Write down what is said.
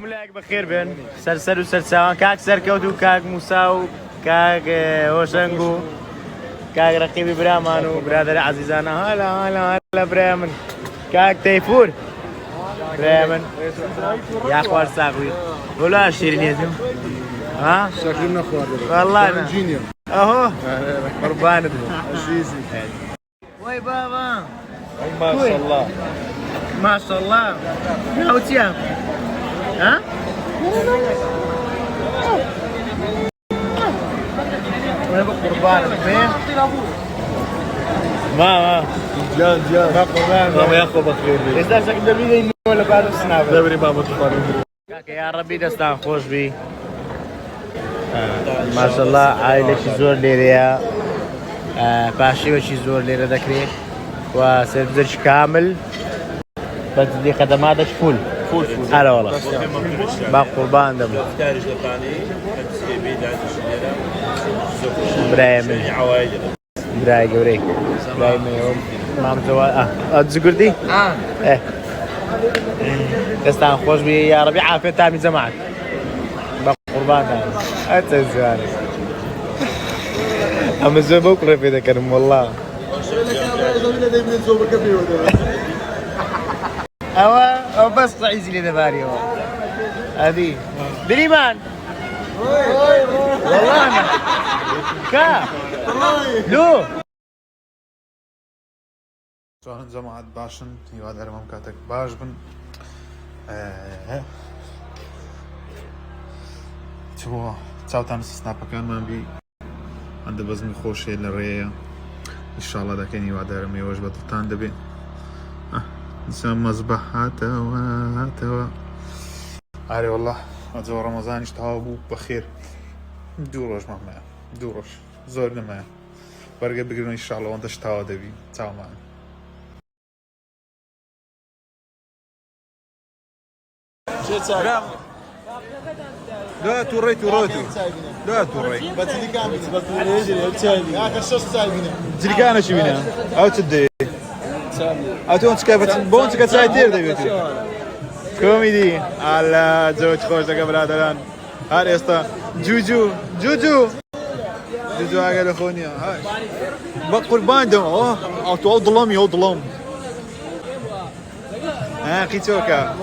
ملاك بخير بين سرسر وسرساوان كاك سركوت وكاك موساو كاك هوشنجو كاك رقيبي برامانو برادر عزيزانا هلا هلا هلا برامن كاك تيفور برامن يا اخوار ساقوي ولا شيرين يزم ها شكلنا اخوان والله انا جينيور اهو قربان عزيزي وي بابا ما شاء الله ما شاء الله ناوتيا ها وانا بقربان فين ما جان ما قربان ما ياخذ بخير استاذ شكل دبي ولا بعد السناب دبري بابا تفارم يا ربي دستان خوش بي ما شاء الله عائلة زور ليريا باشي وشي زور ليرة ذكري وسيرفيس كامل بدي خدماتك فول هلا والله باق قربان دم برايم براي قوري برايم يوم ما متوا تزقردي ايه دستان خوش بي يا ربي عافية تامي زمعك باق قربان تامي اتزواني اما زي بكره في ذاك والله أو بس عايز لي ذباري هذه دريمان والله أنا كا لو شلون جماعة باشن يواد ارمام كاتك باش بن شو تساوتان سناب كان ما بي عند بزمي خوشي للريا ان شاء الله ذاكني يواد ارمي وجبة طان دبي نسام مصباح هاتوا عاري والله أجو رمضان اشتهى أبوك بخير دوروش مهما دوروش زورنا معي برقى بقرون إن شاء الله وانت اشتهى دبي تاو معي لا توري لا توري تلقانا شو بينا أو تدي أو تونس كيف بونس كتسايتير دبيتي كوميدي على زوج خوش قبل هذا الآن هذا يستا جوجو هاي اخوني هاي بقربان دم او ظلام ها قيتوكا